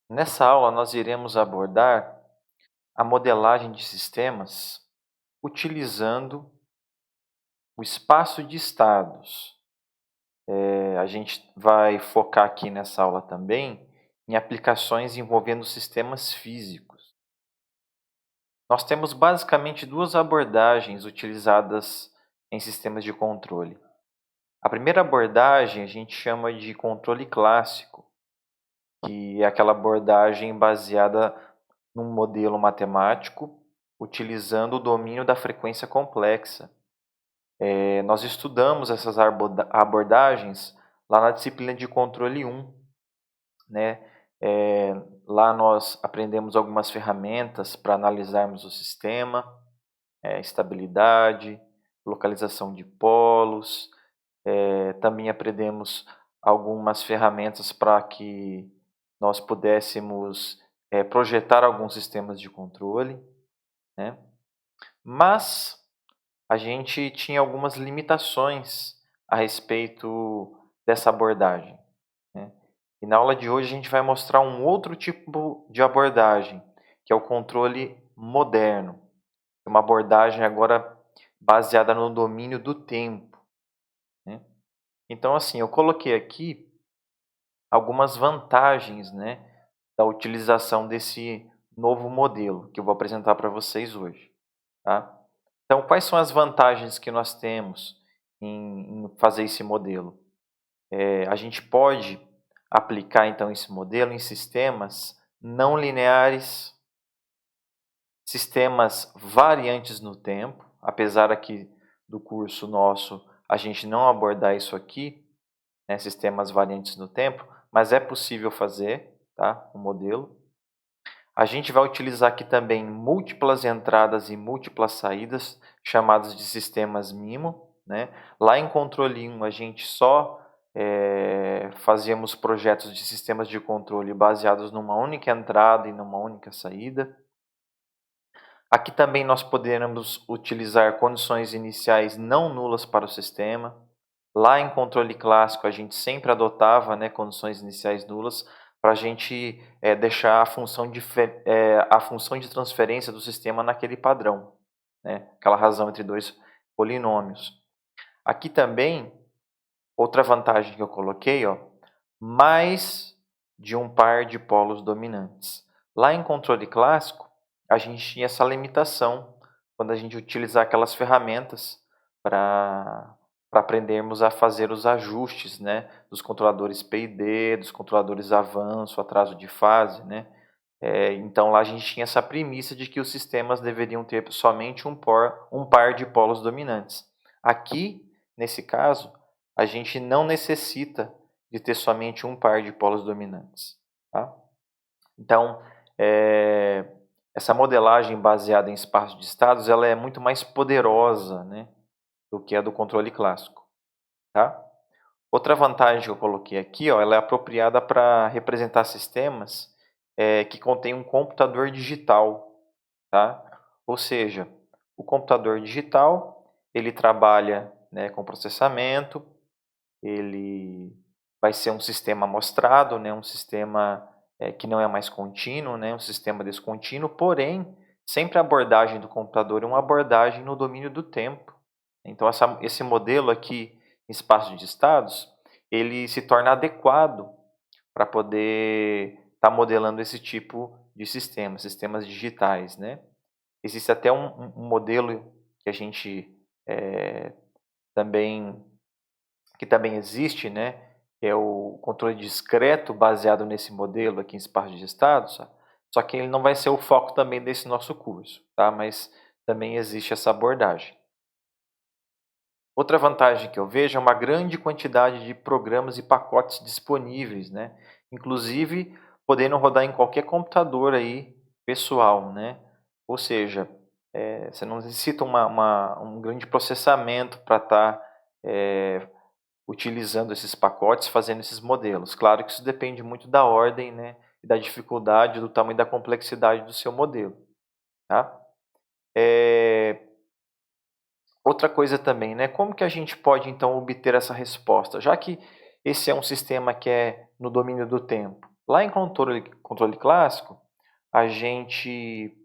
Nessa aula, nós iremos abordar a modelagem de sistemas utilizando o espaço de estados. A gente vai focar aqui nessa aula também em aplicações envolvendo sistemas físicos. Nós temos basicamente duas abordagens utilizadas em sistemas de controle. A primeira abordagem a gente chama de controle clássico, que é aquela abordagem baseada num modelo matemático, utilizando o domínio da frequência complexa. Nós estudamos essas abordagens lá na disciplina de controle 1, né? Lá nós aprendemos algumas ferramentas para analisarmos o sistema, estabilidade, localização de polos, também aprendemos algumas ferramentas para que nós pudéssemos projetar alguns sistemas de controle, né? Mas a gente tinha algumas limitações a respeito dessa abordagem, né? E na aula de hoje a gente vai mostrar um outro tipo de abordagem, que é o controle moderno. Uma abordagem agora baseada no domínio do tempo, né? Então, assim, eu coloquei aqui algumas vantagens, né, da utilização desse novo modelo que eu vou apresentar para vocês hoje, tá? Então, quais são as vantagens que nós temos em fazer esse modelo? A gente pode aplicar, então, esse modelo em sistemas não lineares, sistemas variantes no tempo, apesar aqui do curso nosso a gente não abordar isso aqui, né, sistemas variantes no tempo, mas é possível fazer, tá, o modelo. A gente vai utilizar aqui também múltiplas entradas e múltiplas saídas, chamados de sistemas MIMO, né? Lá em controle 1 a gente só fazíamos projetos de sistemas de controle baseados numa única entrada e numa única saída. Aqui também nós poderemos utilizar condições iniciais não nulas para o sistema. Lá em controle clássico a gente sempre adotava, né, condições iniciais nulas para a gente deixar a função de transferência do sistema naquele padrão, né, aquela razão entre dois polinômios. Aqui também, outra vantagem que eu coloquei, ó, mais de um par de polos dominantes. Lá em controle clássico, a gente tinha essa limitação quando a gente utilizar aquelas ferramentas para aprendermos a fazer os ajustes, né, dos controladores P e D, dos controladores avanço, atraso de fase, né? Então lá a gente tinha essa premissa de que os sistemas deveriam ter somente um par de polos dominantes. Aqui, nesse caso, a gente não necessita de ter somente um par de polos dominantes, tá? Então, essa modelagem baseada em espaço de estados, ela é muito mais poderosa, né, do que a do controle clássico, tá? Outra vantagem que eu coloquei aqui, ó, ela é apropriada para representar sistemas que contêm um computador digital, tá? Ou seja, o computador digital, ele trabalha, né, com processamento, ele vai ser um sistema amostrado, né, um sistema que não é mais contínuo, né, um sistema descontínuo, porém, sempre a abordagem do computador é uma abordagem no domínio do tempo. Então, esse modelo aqui, em espaço de estados, ele se torna adequado para poder estar modelando esse tipo de sistema, sistemas digitais, né? Existe até um modelo que a gente também que também existe, né, que é o controle discreto baseado nesse modelo aqui em espaço de estados, só que ele não vai ser o foco também desse nosso curso, tá? Mas também existe essa abordagem. Outra vantagem que eu vejo é uma grande quantidade de programas e pacotes disponíveis, né? Inclusive podendo rodar em qualquer computador aí pessoal, né? Ou seja, você não necessita um grande processamento para estar utilizando esses pacotes, fazendo esses modelos. Claro que isso depende muito da ordem, né, e da dificuldade, do tamanho da complexidade do seu modelo, tá? Outra coisa também, né, como que a gente pode então obter essa resposta? Já que esse é um sistema que é no domínio do tempo, Lá em controle clássico, a gente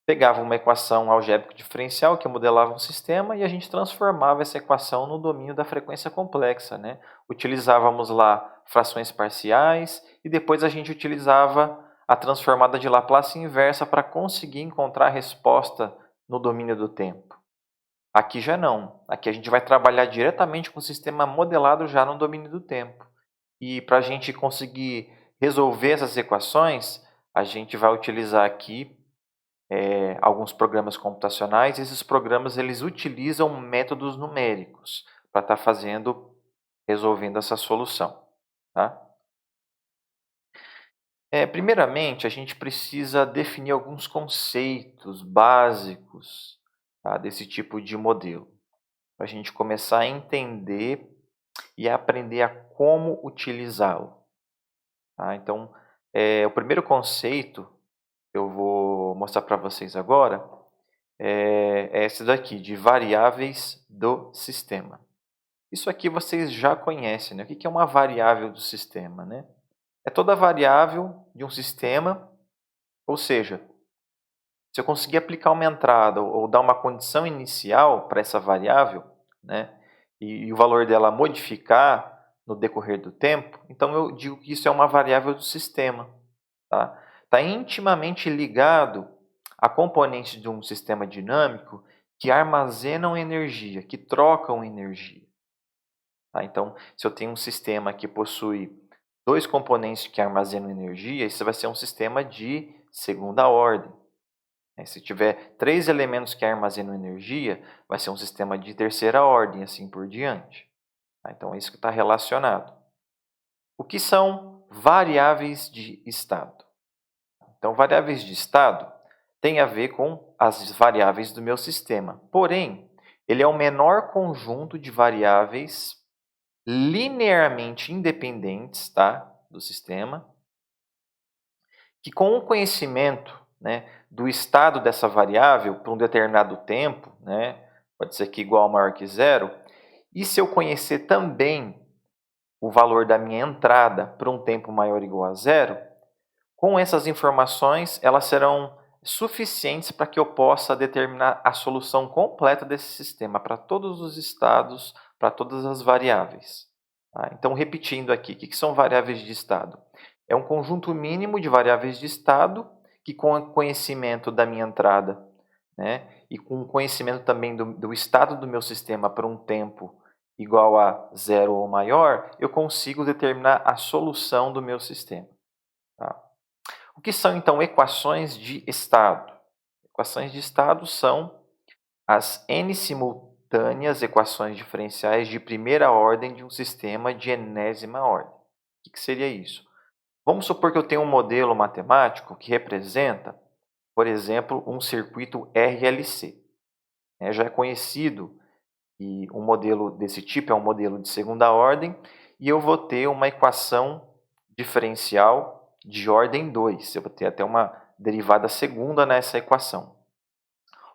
pegava uma equação algébrica diferencial que modelava um sistema e a gente transformava essa equação no domínio da frequência complexa, né? Utilizávamos lá frações parciais e depois a gente utilizava a transformada de Laplace inversa para conseguir encontrar a resposta no domínio do tempo. Aqui já não. Aqui a gente vai trabalhar diretamente com o sistema modelado já no domínio do tempo. E para a gente conseguir resolver essas equações, a gente vai utilizar aqui alguns programas computacionais. Esses programas eles utilizam métodos numéricos para estar resolvendo essa solução. Tá? Primeiramente, a gente precisa definir alguns conceitos básicos, tá, desse tipo de modelo, para a gente começar a entender e a aprender a como utilizá-lo. Tá? Então, o primeiro conceito que eu vou mostrar para vocês agora é esse daqui, de variáveis do sistema. Isso aqui vocês já conhecem, né? O que é uma variável do sistema, né? É toda variável de um sistema, ou seja, se eu conseguir aplicar uma entrada ou dar uma condição inicial para essa variável, né, e o valor dela modificar no decorrer do tempo, então eu digo que isso é uma variável do sistema. Tá? Está intimamente ligado a componentes de um sistema dinâmico que armazenam energia, que trocam energia. Tá? Então, se eu tenho um sistema que possui dois componentes que armazenam energia, isso vai ser um sistema de segunda ordem. Se tiver três elementos que armazenam energia, vai ser um sistema de terceira ordem, assim por diante. Tá? Então, é isso que está relacionado. O que são variáveis de estado? Então, variáveis de estado tem a ver com as variáveis do meu sistema. Porém, ele é o menor conjunto de variáveis linearmente independentes, tá, do sistema, que com o conhecimento, né, do estado dessa variável por um determinado tempo, né, pode ser que igual ou maior que zero, e se eu conhecer também o valor da minha entrada por um tempo maior ou igual a zero, com essas informações, elas serão suficientes para que eu possa determinar a solução completa desse sistema para todos os estados, para todas as variáveis. Tá? Então, repetindo aqui, o que são variáveis de estado? É um conjunto mínimo de variáveis de estado que, com o conhecimento da minha entrada, né, e com o conhecimento também do estado do meu sistema por um tempo igual a zero ou maior, eu consigo determinar a solução do meu sistema. Tá? O que são, então, equações de estado? Equações de estado são as n simultâneas equações diferenciais de primeira ordem de um sistema de enésima ordem. O que seria isso? Vamos supor que eu tenho um modelo matemático que representa, por exemplo, um circuito RLC. Já é conhecido que um modelo desse tipo é um modelo de segunda ordem e eu vou ter uma equação diferencial de ordem 2. Eu vou ter até uma derivada segunda nessa equação.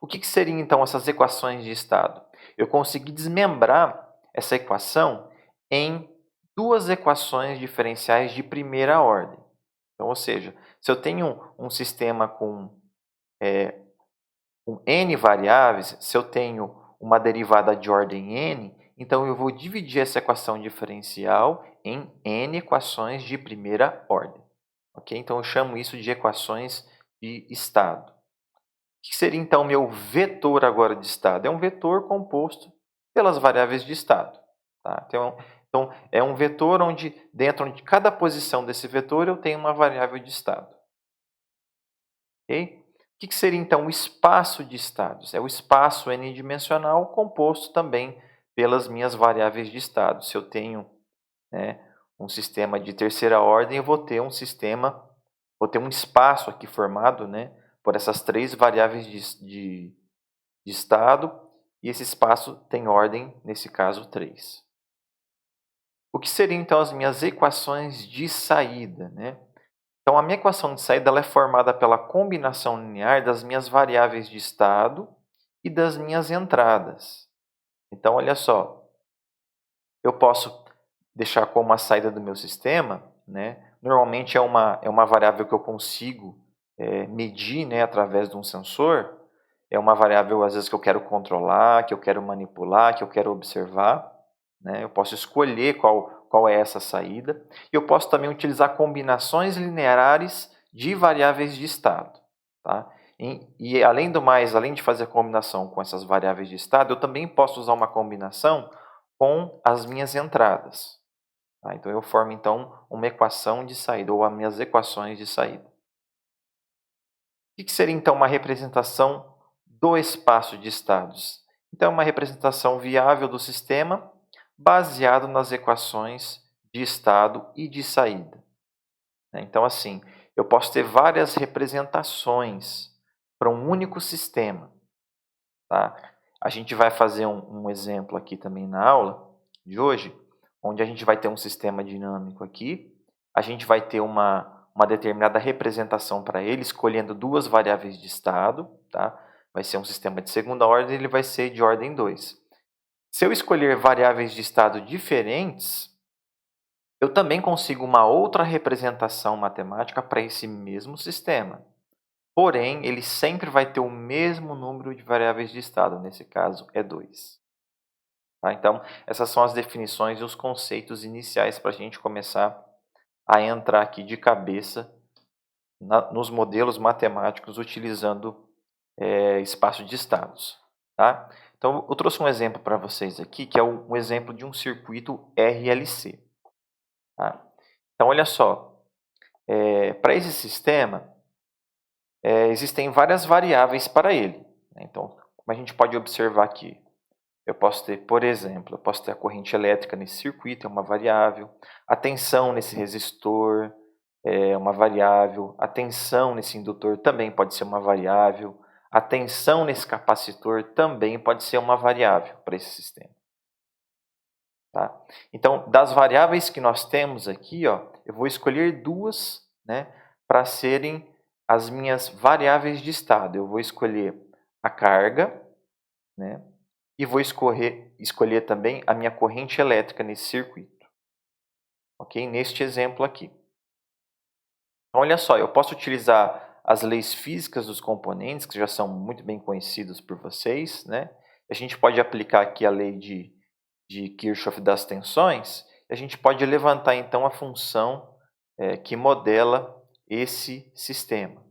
O que seriam, então, essas equações de estado? Eu consegui desmembrar essa equação em duas equações diferenciais de primeira ordem. Então, ou seja, se eu tenho um sistema com n variáveis, se eu tenho uma derivada de ordem n, então eu vou dividir essa equação diferencial em n equações de primeira ordem. Okay? Então eu chamo isso de equações de estado. O que seria então meu vetor agora de estado? É um vetor composto pelas variáveis de estado. Tá? Então é um vetor onde dentro de cada posição desse vetor eu tenho uma variável de estado. Okay? O que seria, então, o espaço de estados? É o espaço n-dimensional composto também pelas minhas variáveis de estado. Se eu tenho, né, um sistema de terceira ordem, eu vou ter um espaço aqui formado, né, por essas três variáveis de estado, e esse espaço tem ordem, nesse caso, 3. O que seriam, então, as minhas equações de saída, né? Então, a minha equação de saída ela é formada pela combinação linear das minhas variáveis de estado e das minhas entradas. Então, olha só, eu posso deixar como a saída do meu sistema, né, normalmente é uma variável que eu consigo medir, né, através de um sensor. É uma variável, às vezes, que eu quero controlar, que eu quero manipular, que eu quero observar, né? Eu posso escolher qual é essa saída. E eu posso também utilizar combinações lineares de variáveis de estado, tá? E além do mais, além de fazer a combinação com essas variáveis de estado, eu também posso usar uma combinação com as minhas entradas, tá? Então eu formo então uma equação de saída, ou as minhas equações de saída. O que seria então uma representação do espaço de estados? Então, é uma representação viável do sistema baseado nas equações de estado e de saída, né? Então, assim, eu posso ter várias representações para um único sistema, tá? A gente vai fazer um exemplo aqui também na aula de hoje, onde a gente vai ter um sistema dinâmico aqui, a gente vai ter uma determinada representação para ele, escolhendo duas variáveis de estado, tá? Vai ser um sistema de segunda ordem, ele vai ser de ordem 2. Se eu escolher variáveis de estado diferentes, eu também consigo uma outra representação matemática para esse mesmo sistema. Porém, ele sempre vai ter o mesmo número de variáveis de estado, nesse caso é 2. Tá? Então, essas são as definições e os conceitos iniciais para a gente começar a entrar aqui de cabeça nos modelos matemáticos utilizando espaço de estados. Tá? Então, eu trouxe um exemplo para vocês aqui, que é um exemplo de um circuito RLC. Tá? Então, olha só, para esse sistema, existem várias variáveis para ele, né? Então, como a gente pode observar aqui, eu posso ter, por exemplo, eu posso ter a corrente elétrica nesse circuito, é uma variável, a tensão nesse resistor é uma variável, a tensão nesse indutor também pode ser uma variável, a tensão nesse capacitor também pode ser uma variável para esse sistema. Tá? Então, das variáveis que nós temos aqui, ó, eu vou escolher duas, né, para serem as minhas variáveis de estado. Eu vou escolher a carga, né, e vou escolher também a minha corrente elétrica nesse circuito. Ok? Neste exemplo aqui. Então, olha só, eu posso utilizar as leis físicas dos componentes, que já são muito bem conhecidas por vocês, né? A gente pode aplicar aqui a lei de Kirchhoff das tensões, e a gente pode levantar então a função que modela esse sistema.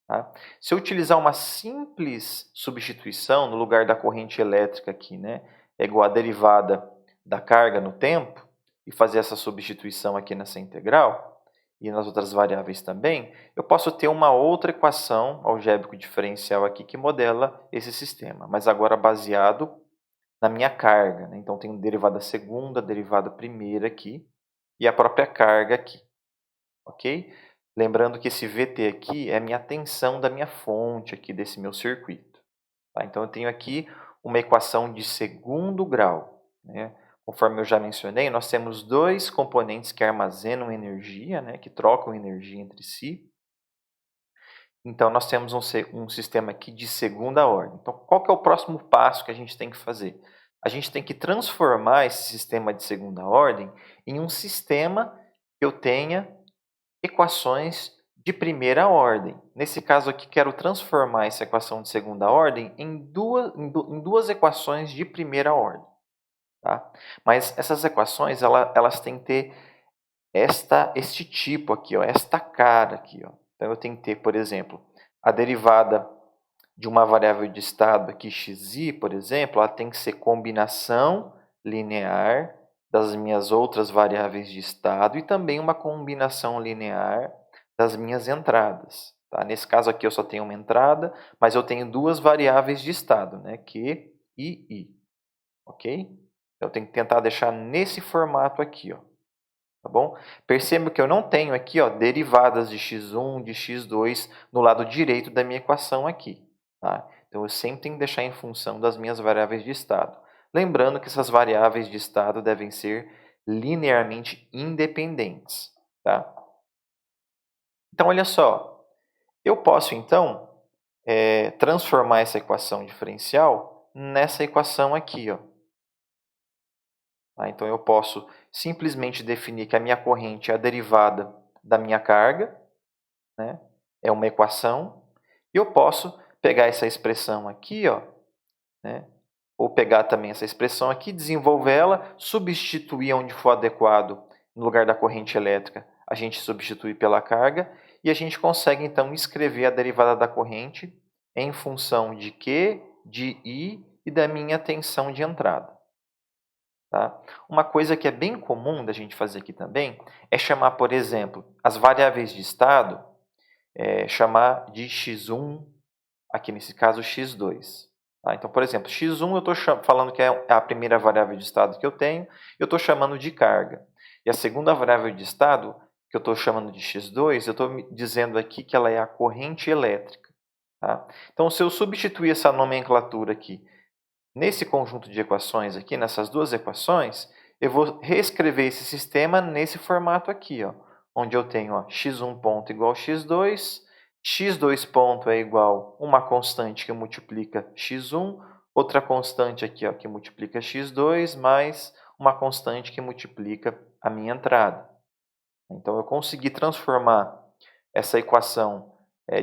Tá? Se eu utilizar uma simples substituição no lugar da corrente elétrica aqui, né, é igual a derivada da carga no tempo, e fazer essa substituição aqui nessa integral, e nas outras variáveis também, eu posso ter uma outra equação algébrico diferencial aqui que modela esse sistema, mas agora baseado na minha carga, né? Então, tenho derivada segunda, derivada primeira aqui, e a própria carga aqui, ok? Lembrando que esse VT aqui é a minha tensão da minha fonte aqui desse meu circuito. Tá? Então, eu tenho aqui uma equação de segundo grau, né? Conforme eu já mencionei, nós temos dois componentes que armazenam energia, né? Que trocam energia entre si. Então, nós temos um sistema aqui de segunda ordem. Então, qual que é o próximo passo que a gente tem que fazer? A gente tem que transformar esse sistema de segunda ordem em um sistema que eu tenha equações de primeira ordem. Nesse caso aqui, quero transformar essa equação de segunda ordem em duas equações de primeira ordem. Tá? Mas essas equações elas têm que ter este tipo aqui, ó, esta cara aqui. Ó. Então, eu tenho que ter, por exemplo, a derivada de uma variável de estado aqui, xi, por exemplo, ela tem que ser combinação linear das minhas outras variáveis de estado e também uma combinação linear das minhas entradas. Tá? Nesse caso aqui eu só tenho uma entrada, mas eu tenho duas variáveis de estado, né? Q e I. Ok? Eu tenho que tentar deixar nesse formato aqui, ó. Tá bom? Perceba que eu não tenho aqui, ó, derivadas de x1, de x2 no lado direito da minha equação aqui. Tá? Então, eu sempre tenho que deixar em função das minhas variáveis de estado. Lembrando que essas variáveis de estado devem ser linearmente independentes. Tá? Então, olha só. Eu posso, então, transformar essa equação diferencial nessa equação aqui. Ó. Tá? Então, eu posso simplesmente definir que a minha corrente é a derivada da minha carga, né? É uma equação, e eu posso pegar essa expressão aqui, ó, né? Ou pegar também essa expressão aqui, desenvolver ela, substituir onde for adequado, no lugar da corrente elétrica, a gente substitui pela carga, e a gente consegue, então, escrever a derivada da corrente em função de Q, de I e da minha tensão de entrada. Tá? Uma coisa que é bem comum da gente fazer aqui também é chamar, por exemplo, as variáveis de estado, chamar de x1, aqui nesse caso x2. Tá? Então, por exemplo, x1 eu estou falando que é a primeira variável de estado que eu tenho, eu estou chamando de carga. E a segunda variável de estado, que eu estou chamando de x2, eu estou dizendo aqui que ela é a corrente elétrica. Tá? Então, se eu substituir essa nomenclatura aqui nesse conjunto de equações aqui, nessas duas equações, eu vou reescrever esse sistema nesse formato aqui, ó, onde eu tenho ó, x1 ponto igual a x2, x2 ponto é igual a uma constante que multiplica x1, outra constante aqui ó, que multiplica x2, mais uma constante que multiplica a minha entrada. Então, eu consegui transformar essa equação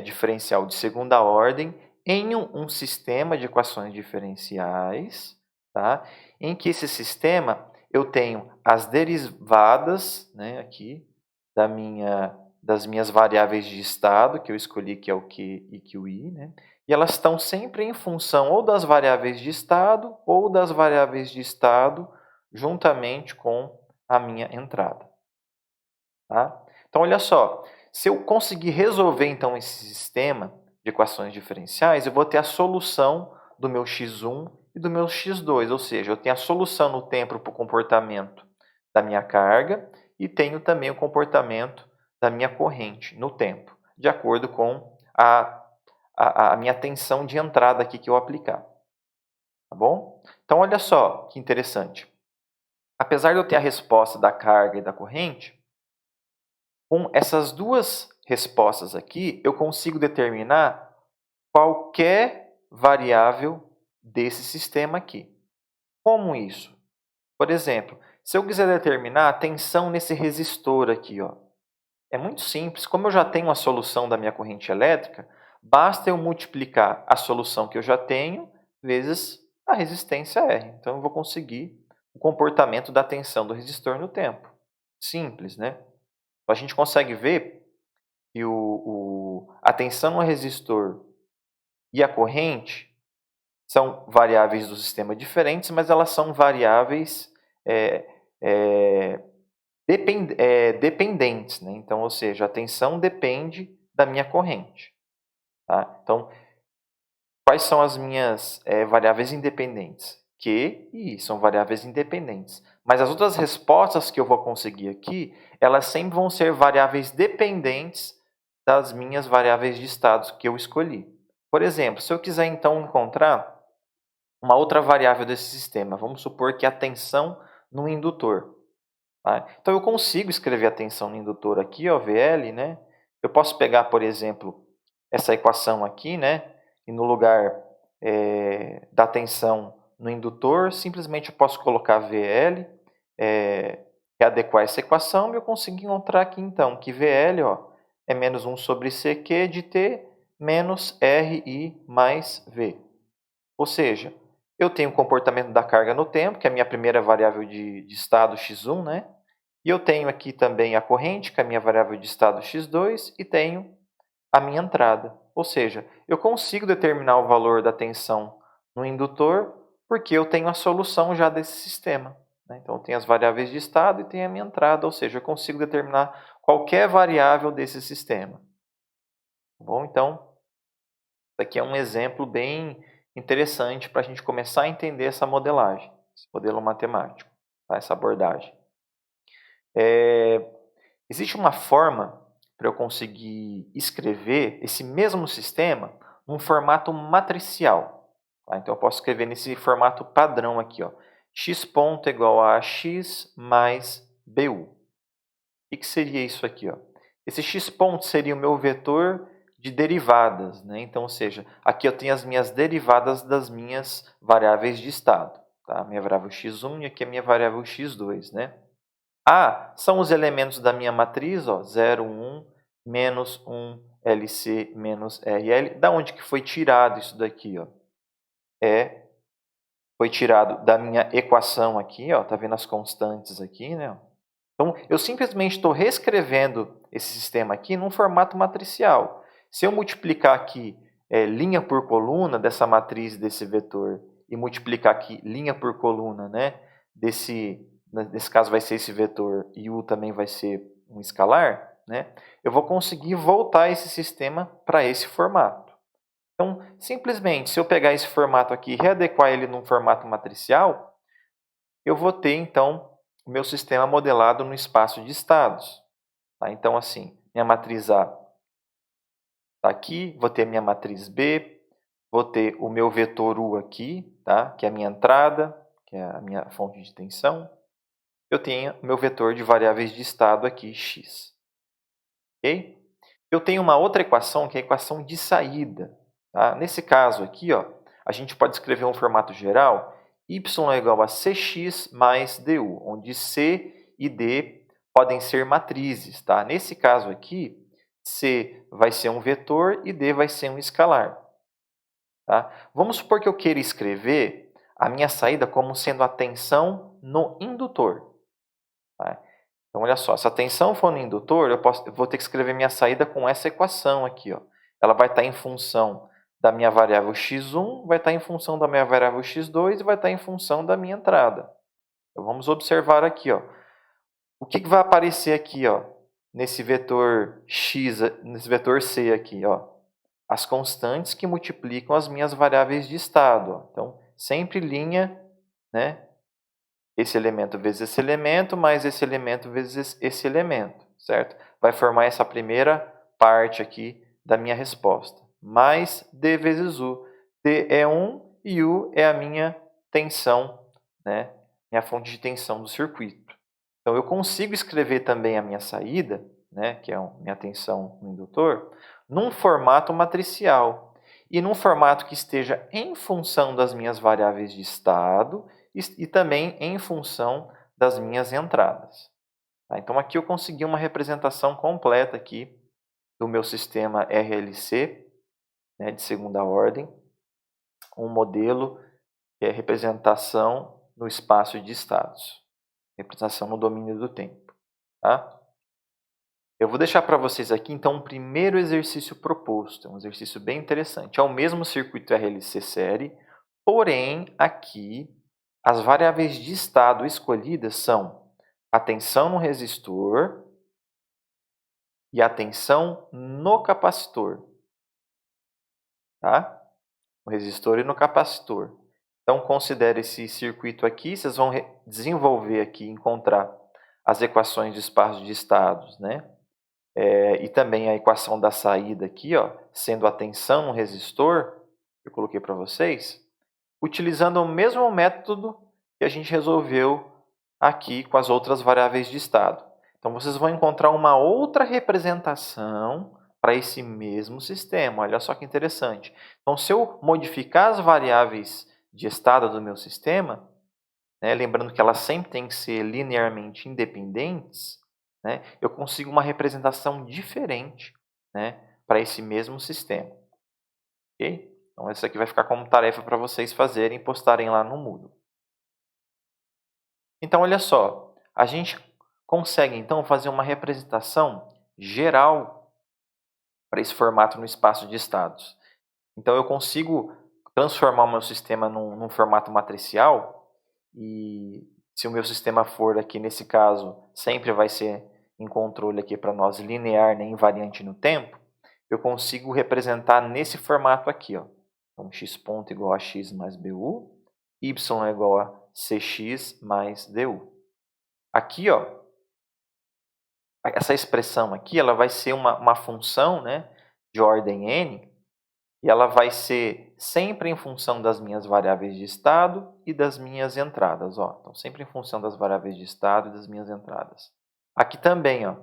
diferencial de segunda ordem em um sistema de equações diferenciais, tá? Em que esse sistema eu tenho as derivadas, né, aqui das minhas variáveis de estado, que eu escolhi que é o Q e que o I, né? E elas estão sempre em função ou das variáveis de estado ou das variáveis de estado juntamente com a minha entrada. Tá? Então, olha só, se eu conseguir resolver então esse sistema de equações diferenciais, eu vou ter a solução do meu x1 e do meu x2, ou seja, eu tenho a solução no tempo para o comportamento da minha carga e tenho também o comportamento da minha corrente no tempo, de acordo com a minha tensão de entrada aqui que eu aplicar. Tá bom? Então, olha só que interessante. Apesar de eu ter a resposta da carga e da corrente, com essas duas respostas aqui, eu consigo determinar qualquer variável desse sistema aqui. Como isso? Por exemplo, se eu quiser determinar a tensão nesse resistor aqui, ó, é muito simples. Como eu já tenho a solução da minha corrente elétrica, basta eu multiplicar a solução que eu já tenho vezes a resistência R. Então, eu vou conseguir o comportamento da tensão do resistor no tempo. Simples, né? A gente consegue ver que a tensão no resistor e a corrente são variáveis do sistema diferentes, mas elas são variáveis dependentes. Né? Então, ou seja, a tensão depende da minha corrente. Tá? Então, quais são as minhas variáveis independentes? Q e I são variáveis independentes. Mas as outras respostas que eu vou conseguir aqui, elas sempre vão ser variáveis dependentes das minhas variáveis de estados que eu escolhi. Por exemplo, se eu quiser então encontrar uma outra variável desse sistema, vamos supor que é a tensão no indutor. Tá? Então, eu consigo escrever a tensão no indutor aqui, ó, VL, né? Eu posso pegar, por exemplo, essa equação aqui, né? E no lugar da tensão no indutor, simplesmente eu posso colocar VL, e adequar essa equação, e eu consigo encontrar aqui, então, que VL ó, é menos 1 sobre CQ de T menos RI mais V. Ou seja, eu tenho o comportamento da carga no tempo, que é a minha primeira variável de estado x1, né? E eu tenho aqui também a corrente, que é a minha variável de estado x2, e tenho a minha entrada. Ou seja, eu consigo determinar o valor da tensão no indutor porque eu tenho a solução já desse sistema. Né? Então, eu tenho as variáveis de estado e tenho a minha entrada, ou seja, eu consigo determinar qualquer variável desse sistema. Tá bom? Então, isso aqui é um exemplo bem interessante para a gente começar a entender essa modelagem, esse modelo matemático, tá? Essa abordagem. Existe uma forma para eu conseguir escrever esse mesmo sistema num formato matricial. Tá? Então, eu posso escrever nesse formato padrão aqui, ó, x ponto igual a x mais bu. O que seria isso aqui? Ó? Esse x ponto seria o meu vetor de derivadas. Né? Então, ou seja, aqui eu tenho as minhas derivadas das minhas variáveis de estado. tá? Minha variável x1 e aqui a minha variável x2, né? A são os elementos da minha matriz, ó, 0, 1, menos 1, LC, menos RL. Da onde que foi tirado isso daqui, ó? Foi tirado da minha equação aqui, ó, tá vendo as constantes aqui, né? Então, eu simplesmente estou reescrevendo esse sistema aqui num formato matricial. Se eu multiplicar aqui linha por coluna dessa matriz desse vetor e multiplicar aqui linha por coluna, né, nesse caso vai ser esse vetor e u também vai ser um escalar, né, eu vou conseguir voltar esse sistema para esse formato. Então, simplesmente, se eu pegar esse formato aqui e readequar ele num formato matricial, eu vou ter, então, o meu sistema modelado no espaço de estados. Tá? Então, assim, minha matriz A está aqui, vou ter minha matriz B, vou ter o meu vetor U aqui, tá? Que é a minha entrada, que é a minha fonte de tensão. Eu tenho o meu vetor de variáveis de estado aqui, x. Ok? Eu tenho uma outra equação, que é a equação de saída. Tá? Nesse caso aqui, ó, a gente pode escrever um formato geral, y é igual a cx mais du, onde c e d podem ser matrizes. Tá? Nesse caso aqui, c vai ser um vetor e d vai ser um escalar. Tá? Vamos supor que eu queira escrever a minha saída como sendo a tensão no indutor. Tá? Então, olha só, se a tensão for no indutor, eu vou ter que escrever minha saída com essa equação aqui. Ó. Ela vai estar em função da minha variável x1, vai estar em função da minha variável x2 e vai estar em função da minha entrada. Então, vamos observar aqui. Ó. O que vai aparecer aqui, ó, nesse vetor x, nesse vetor c aqui? Ó? As constantes que multiplicam as minhas variáveis de estado. Ó. Então, sempre linha, né? Esse elemento vezes esse elemento, mais esse elemento vezes esse elemento, certo? Vai formar essa primeira parte aqui da minha resposta. Mais D vezes U. D é 1 e U é a minha tensão, né? Minha fonte de tensão do circuito. Então, eu consigo escrever também a minha saída, né? Que é a minha tensão no indutor, num formato matricial. E num formato que esteja em função das minhas variáveis de estado e também em função das minhas entradas. Tá? Então, aqui eu consegui uma representação completa aqui do meu sistema RLC, né, de segunda ordem, um modelo que é representação no espaço de estados, representação no domínio do tempo. Tá? Eu vou deixar para vocês aqui, então, o primeiro exercício proposto, um exercício bem interessante. É o mesmo circuito RLC série, porém, aqui, as variáveis de estado escolhidas são a tensão no resistor e a tensão no capacitor. Tá? No resistor e no capacitor. Então, considere esse circuito aqui, vocês vão desenvolver aqui, encontrar as equações de espaço de estados, né? E também a equação da saída aqui, ó, sendo a tensão no resistor, eu coloquei para vocês, utilizando o mesmo método que a gente resolveu aqui com as outras variáveis de estado. Então, vocês vão encontrar uma outra representação para esse mesmo sistema. Olha só que interessante. Então, se eu modificar as variáveis de estado do meu sistema, né, lembrando que elas sempre têm que ser linearmente independentes, né, eu consigo uma representação diferente, né, para esse mesmo sistema. Ok? Então, isso aqui vai ficar como tarefa para vocês fazerem e postarem lá no Moodle. Então, olha só, a gente consegue, então, fazer uma representação geral para esse formato no espaço de estados. Então, eu consigo transformar o meu sistema num formato matricial e se o meu sistema for aqui, nesse caso, sempre vai ser em controle aqui para nós linear, nem invariante no tempo, eu consigo representar nesse formato aqui, ó. Então, x ponto igual a x mais bu, y é igual a cx mais du. Aqui, ó, essa expressão aqui, ela vai ser uma função, né, de ordem n, e ela vai ser sempre em função das minhas variáveis de estado e das minhas entradas. Ó. Então, sempre em função das variáveis de estado e das minhas entradas. Aqui também, ó,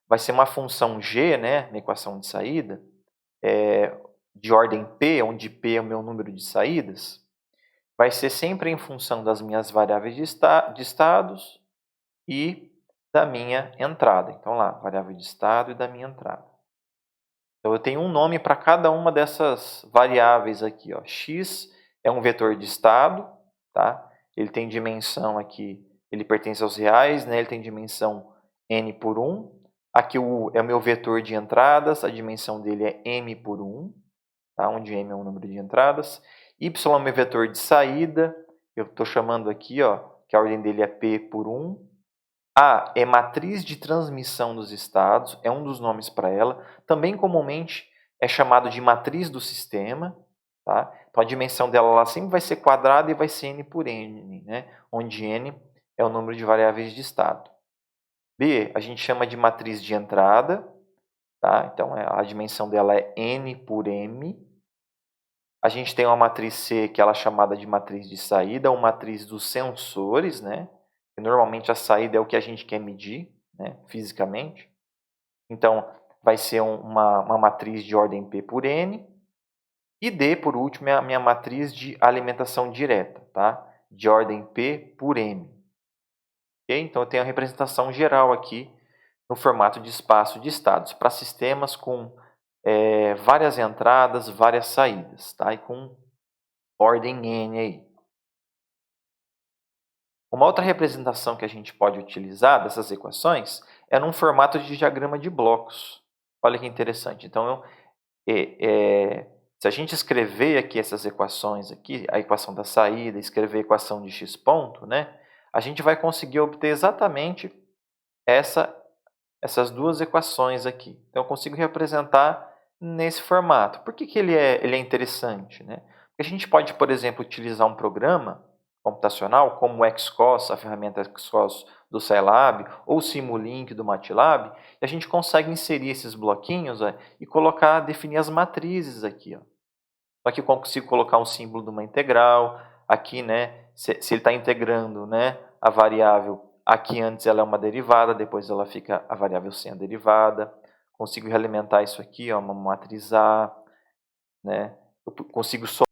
vai ser uma função g, né, na equação de saída, de ordem p, onde p é o meu número de saídas. vai ser sempre em função das minhas variáveis de estados e da minha entrada. Então lá, variável de estado e da minha entrada. Então eu tenho um nome para cada uma dessas variáveis aqui, ó. X é um vetor de estado, tá? Ele tem dimensão aqui, ele pertence aos reais, né? Ele tem dimensão n por 1. Aqui o é o meu vetor de entradas, a dimensão dele é m por 1, tá? Onde m é o número de entradas. Y é o meu vetor de saída, eu estou chamando aqui, ó, que a ordem dele é p por 1. A é matriz de transmissão dos estados, é um dos nomes para ela. Também comumente é chamado de matriz do sistema. Tá? Então a dimensão dela lá sempre vai ser quadrada e vai ser n por n, né? Onde n é o número de variáveis de estado. B a gente chama de matriz de entrada. Tá? Então a dimensão dela é n por m. A gente tem uma matriz C, que ela é chamada de matriz de saída, ou matriz dos sensores, né? E normalmente a saída é o que a gente quer medir, né, fisicamente. Então, vai ser uma matriz de ordem P por N. E D, por último, é a minha matriz de alimentação direta, tá? De ordem P por M. Okay? Então, eu tenho a representação geral aqui no formato de espaço de estados para sistemas com várias entradas, várias saídas, tá? E com ordem N aí. Uma outra representação que a gente pode utilizar dessas equações é num formato de diagrama de blocos. Olha que interessante. Então, se a gente escrever aqui essas equações, aqui, a equação da saída, escrever a equação de x ponto, né, a gente vai conseguir obter exatamente essas duas equações aqui. Então, eu consigo representar nesse formato. Por que ele é interessante? Né? Porque a gente pode, por exemplo, utilizar um programa computacional, como o Xcos, a ferramenta Xcos do Scilab, ou o Simulink do MATLAB, e a gente consegue inserir esses bloquinhos e definir as matrizes aqui. Ó. Então, aqui eu consigo colocar um símbolo de uma integral, aqui, né, se ele está integrando, né, a variável, aqui antes ela é uma derivada, depois ela fica a variável sem a derivada. Consigo realimentar isso aqui, ó, uma matriz A, né, eu consigo